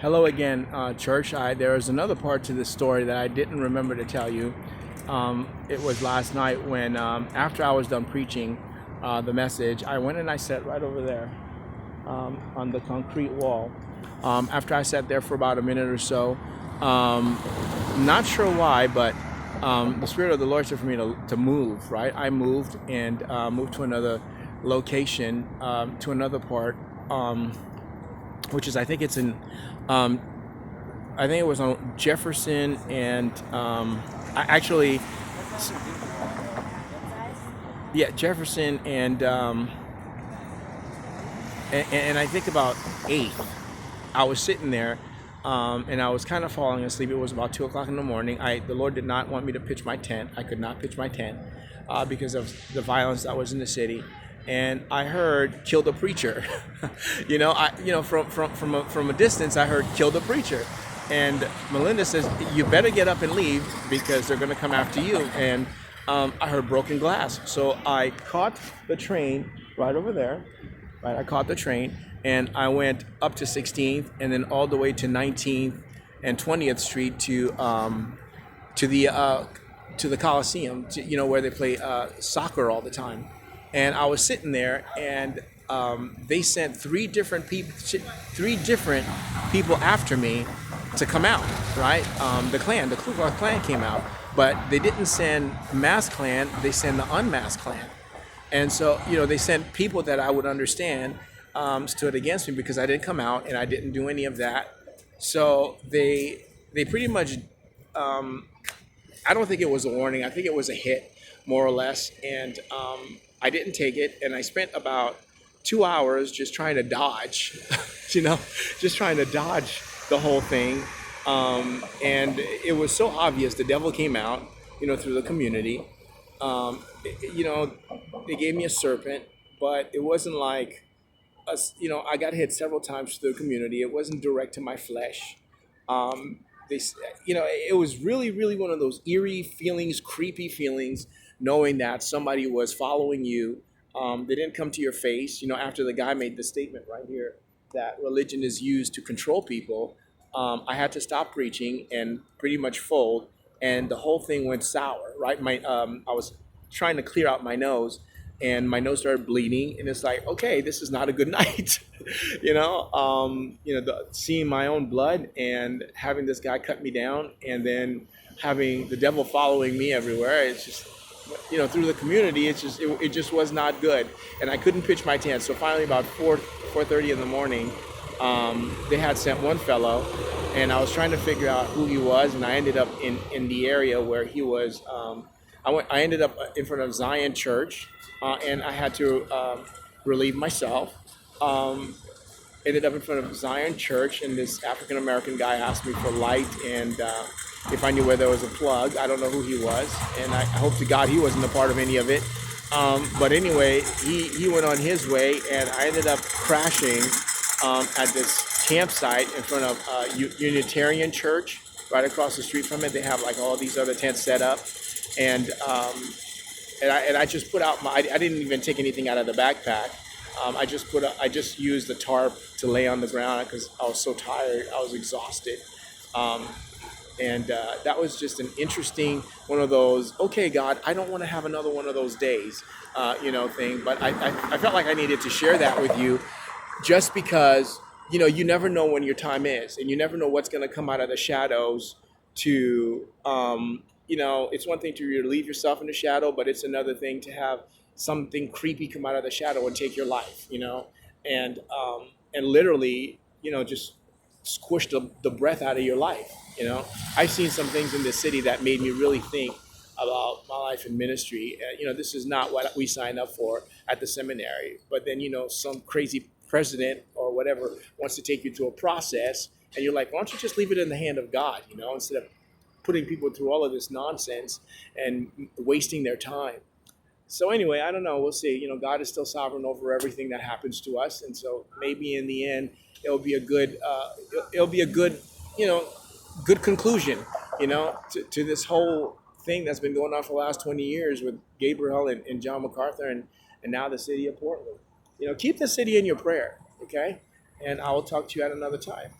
Hello again, church. There is another part to this story that I didn't remember to tell you. It was last night when, after I was done preaching the message, I went and I sat right over there on the concrete wall. After I sat there for about a minute or so, not sure why, but the Spirit of the Lord said for me to move, right? I moved and moved to another location, to another part. Which is I think it's in um, I think it was on Jefferson and actually yeah, Jefferson and I think about 8th. I was sitting there and I was kind of falling asleep. It was about 2 o'clock in the morning. The Lord did not want me to pitch my tent. I could not pitch my tent because of the violence that was in the city. And I heard "kill the preacher." From a distance, I heard "kill the preacher," and Melinda says, "You better get up and leave because they're going to come after you." And I heard broken glass, so I caught the train right over there. Right, I caught the train and I went up to 16th and then all the way to 19th and 20th Street to the to the Coliseum, where they play soccer all the time. And I was sitting there, and they sent three different people after me to come out. Right, the Ku Klux Klan came out, but they didn't send masked Klan. They sent the unmasked Klan. And so, they sent people that I would understand stood against me because I didn't come out and I didn't do any of that. So they pretty much, I don't think it was a warning. I think it was a hit, more or less. And I didn't take it. And I spent about 2 hours just trying to dodge, just trying to dodge the whole thing. And it was so obvious. The devil came out, through the community. Um, you know, they gave me a serpent, but it wasn't like I got hit several times through the community. It wasn't direct to my flesh. Um, it was really, really one of those eerie feelings, creepy feelings, knowing that somebody was following you. They didn't come to your face. After the guy made the statement right here that religion is used to control people, I had to stop preaching and pretty much fold, and the whole thing went sour. Right, I was trying to clear out my nose, and my nose started bleeding, and it's like, okay, this is not a good night. Seeing my own blood and having this guy cut me down, and then having the devil following me everywhere. It's just, through the community. It just was not good, and I couldn't pitch my tent. So finally, about 4:30 in the morning, they had sent one fellow, and I was trying to figure out who he was, and I ended up in the area where he was. I ended up in front of Zion Church, and I had to relieve myself. Um, Ended up in front of Zion Church, and this African American guy asked me for light and if I knew where there was a plug. I don't know who he was, and I hope to God he wasn't a part of any of it. But anyway, he went on his way, and I ended up crashing at this campsite in front of Unitarian Church, right across the street from it. They have like all these other tents set up, and I just put out I didn't even take anything out of the backpack. I just used the tarp to lay on the ground because I was so tired. I was exhausted. Um, and that was just an interesting one of those, okay, God, I don't want to have another one of those days, thing. But I felt like I needed to share that with you just because, you never know when your time is, and you never know what's going to come out of the shadows to, it's one thing to relieve yourself in the shadow, but it's another thing to have something creepy come out of the shadow and take your life, and literally, just squish the breath out of your life. I've seen some things in this city that made me really think about my life in ministry. This is not what we signed up for at the seminary, but then, some crazy president or whatever wants to take you through a process, and you're like, why don't you just leave it in the hand of God, instead of putting people through all of this nonsense and wasting their time. So anyway, I don't know. We'll see. God is still sovereign over everything that happens to us, and so maybe in the end, it'll be a good, good conclusion, to this whole thing that's been going on for the last 20 years with Gabriel and John MacArthur and now the city of Portland. Keep the city in your prayer, okay? And I will talk to you at another time.